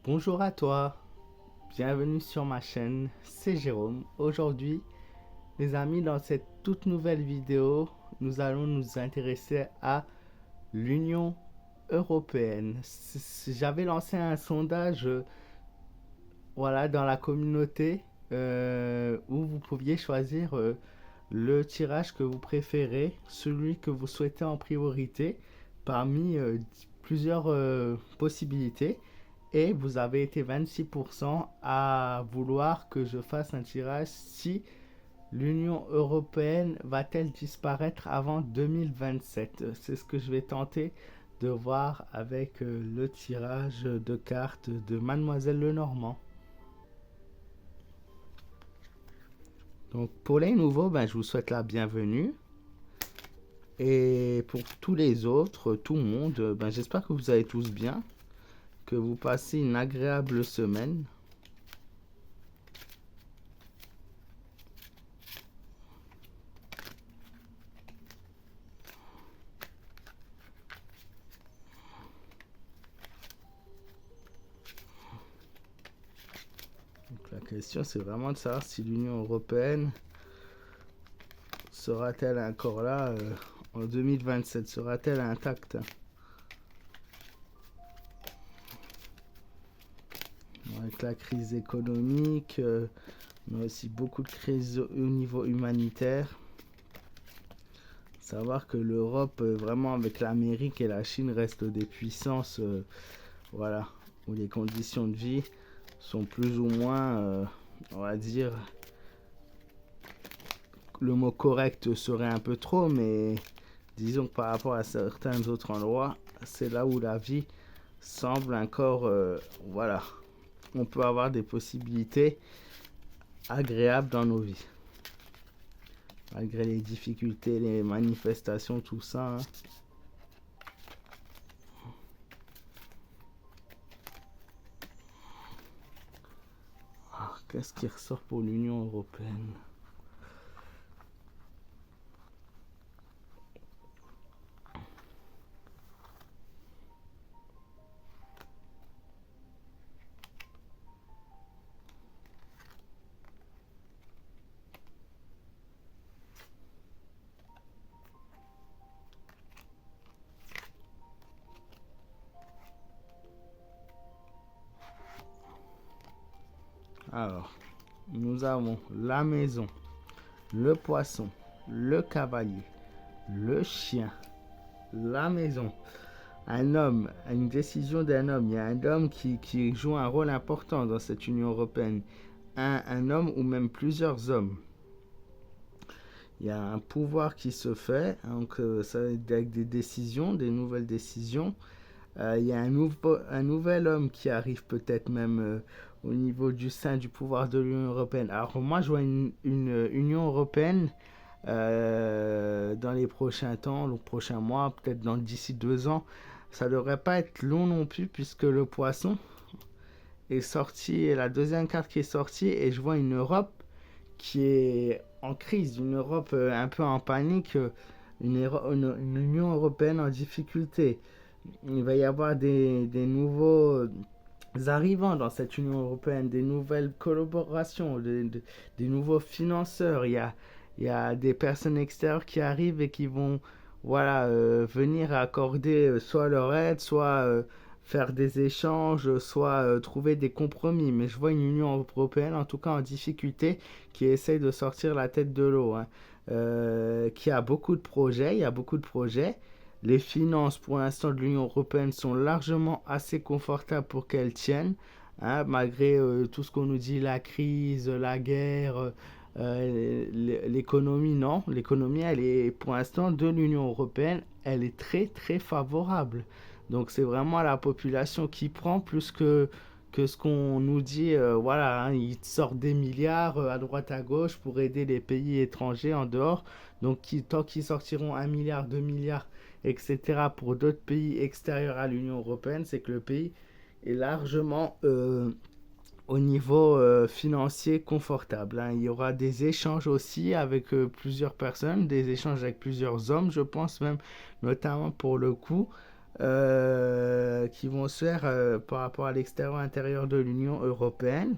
Bonjour à toi, bienvenue sur ma chaîne, c'est Jérôme. Aujourd'hui, les amis, dans cette toute nouvelle vidéo, nous allons nous intéresser à l'Union européenne. J'avais lancé un sondage voilà, dans la communauté où vous pouviez choisir le tirage que vous préférez, celui que vous souhaitez en priorité parmi plusieurs possibilités. Et vous avez été 26% à vouloir que je fasse un tirage si l'Union européenne va-t-elle disparaître avant 2027. C'est ce que je vais tenter de voir avec le tirage de cartes de Mademoiselle Lenormand. Donc pour les nouveaux, je vous souhaite la bienvenue. Et pour tous les autres, tout le monde, j'espère que vous allez tous bien, que vous passez une agréable semaine. Donc la question, c'est vraiment de savoir si l'Union européenne sera-t-elle encore là en 2027, sera-t-elle intacte? Avec la crise économique, mais aussi beaucoup de crises au niveau humanitaire. Savoir que l'Europe, vraiment avec l'Amérique et la Chine, restent des puissances, voilà, où les conditions de vie sont plus ou moins, on va dire, le mot correct serait un peu trop, mais disons que par rapport à certains autres endroits, c'est là où la vie semble encore, voilà, on peut avoir des possibilités agréables dans nos vies. Malgré les difficultés, les manifestations, tout ça. Qu'est-ce qui ressort pour l'Union européenne? Alors, nous avons la maison, le poisson, le cavalier, le chien, la maison, un homme, une décision d'un homme. Il y a un homme qui joue un rôle important dans cette Union européenne. Un homme ou même plusieurs hommes. Il y a un pouvoir qui se fait, donc ça avec des décisions, des nouvelles décisions. Il y a un nouvel homme qui arrive peut-être même au niveau du sein du pouvoir de l'Union européenne. Alors moi, je vois une Union européenne dans les prochains temps, les prochains mois, peut-être d'ici 2 ans. Ça devrait pas être long non plus puisque le poisson est sorti, et la deuxième carte qui est sortie, et je vois une Europe qui est en crise, une Europe un peu en panique, une Union européenne en difficulté. Il va y avoir des nouveaux arrivants dans cette Union européenne, des nouvelles collaborations, des nouveaux financeurs. Il y a des personnes extérieures qui arrivent et qui vont voilà, venir accorder soit leur aide, soit faire des échanges, soit trouver des compromis. Mais je vois une Union européenne, en tout cas en difficulté, qui essaye de sortir la tête de l'eau, hein. Qui a beaucoup de projets, il y a beaucoup de projets. Les finances pour l'instant de l'Union européenne sont largement assez confortables pour qu'elles tiennent, hein, malgré tout ce qu'on nous dit, la crise, la guerre, l'économie, non. L'économie, elle est pour l'instant de l'Union européenne, elle est très très favorable. Donc c'est vraiment la population qui prend plus que ce qu'on nous dit, voilà, hein, ils sortent des milliards à droite à gauche pour aider les pays étrangers en dehors. Donc tant qu'ils sortiront 1 milliard, 2 milliards, etc. pour d'autres pays extérieurs à l'Union européenne, c'est que le pays est largement au niveau financier confortable, hein. Il y aura des échanges aussi avec plusieurs personnes, des échanges avec plusieurs hommes, je pense même, notamment pour le coup. qui vont se faire par rapport à l'extérieur intérieur de l'Union européenne.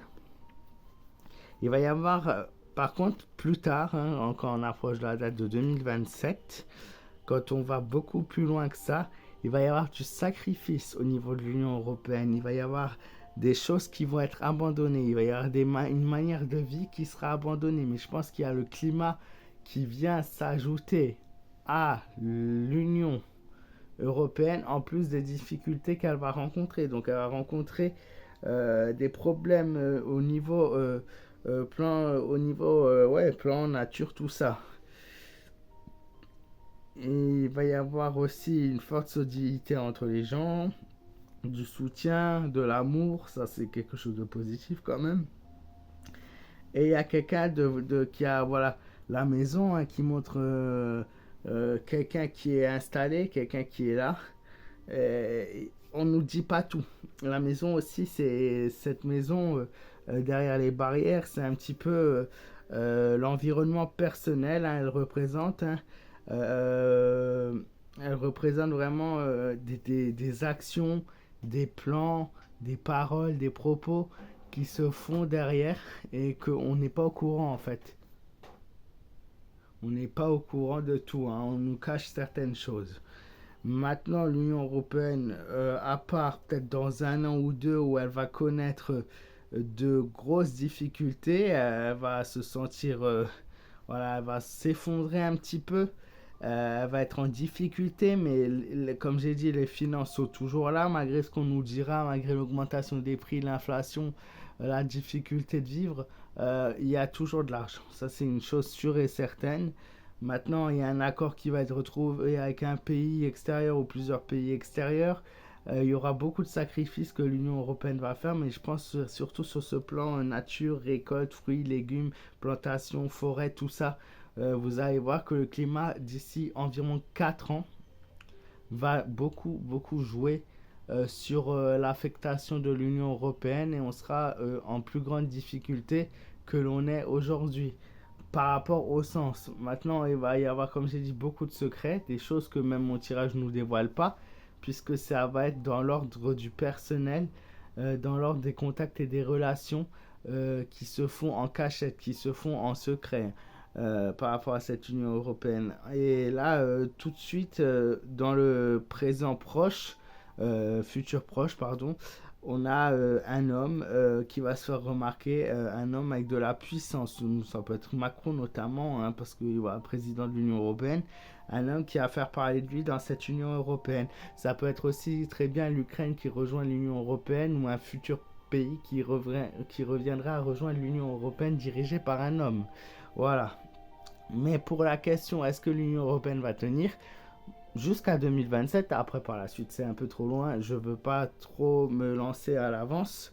Il va y avoir, par contre, plus tard, hein, quand on approche de la date de 2027, quand on va beaucoup plus loin que ça, il va y avoir du sacrifice au niveau de l'Union européenne. Il va y avoir des choses qui vont être abandonnées. Il va y avoir une manière de vie qui sera abandonnée. Mais je pense qu'il y a le climat qui vient s'ajouter à l'Union européenne, en plus des difficultés qu'elle va rencontrer. Donc elle va rencontrer des problèmes plan nature, tout ça. Et il va y avoir aussi une forte solidarité entre les gens, du soutien, de l'amour, ça c'est quelque chose de positif quand même. Et il y a quelqu'un qui a voilà la maison, hein, qui montre quelqu'un qui est installé, quelqu'un qui est là. On nous dit pas tout. La maison aussi, c'est cette maison derrière les barrières, c'est un petit peu l'environnement personnel, hein, elle représente. Hein, elle représente vraiment des actions, des plans, des paroles, des propos qui se font derrière et qu'on n'est pas au courant en fait. On n'est pas au courant de tout, hein, on nous cache certaines choses. Maintenant, l'Union européenne, à part peut-être dans un an ou deux où elle va connaître de grosses difficultés, elle va se sentir, voilà, elle va s'effondrer un petit peu. Elle va être en difficulté, mais comme j'ai dit, les finances sont toujours là, malgré ce qu'on nous dira, malgré l'augmentation des prix, l'inflation, la difficulté de vivre, il y a toujours de l'argent. Ça, c'est une chose sûre et certaine. Maintenant, il y a un accord qui va être retrouvé avec un pays extérieur ou plusieurs pays extérieurs. Il y aura beaucoup de sacrifices que l'Union européenne va faire, mais je pense surtout sur ce plan nature, récolte, fruits, légumes, plantation, forêt, tout ça. Vous allez voir que le climat d'ici environ 4 ans va beaucoup jouer sur l'affectation de l'Union européenne et on sera en plus grande difficulté que l'on est aujourd'hui par rapport au sens. Maintenant, il va y avoir, comme j'ai dit, beaucoup de secrets, des choses que même mon tirage ne nous dévoile pas, puisque ça va être dans l'ordre du personnel, dans l'ordre des contacts et des relations qui se font en cachette, qui se font en secret. Par rapport à cette Union européenne. Et là, tout de suite, dans le présent proche, futur proche, pardon, on a un homme qui va se faire remarquer, un homme avec de la puissance. Ça peut être Macron notamment, hein, parce qu'il est président de l'Union européenne. Un homme qui va faire parler de lui dans cette Union européenne. Ça peut être aussi très bien l'Ukraine qui rejoint l'Union européenne ou un futur pays qui reviendra à rejoindre l'Union européenne dirigé par un homme. Voilà. Mais pour la question, est-ce que l'Union européenne va tenir jusqu'à 2027? Après, par la suite, c'est un peu trop loin. Je ne veux pas trop me lancer à l'avance.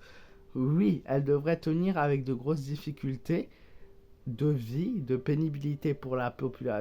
Oui, elle devrait tenir avec de grosses difficultés de vie, de pénibilité pour la population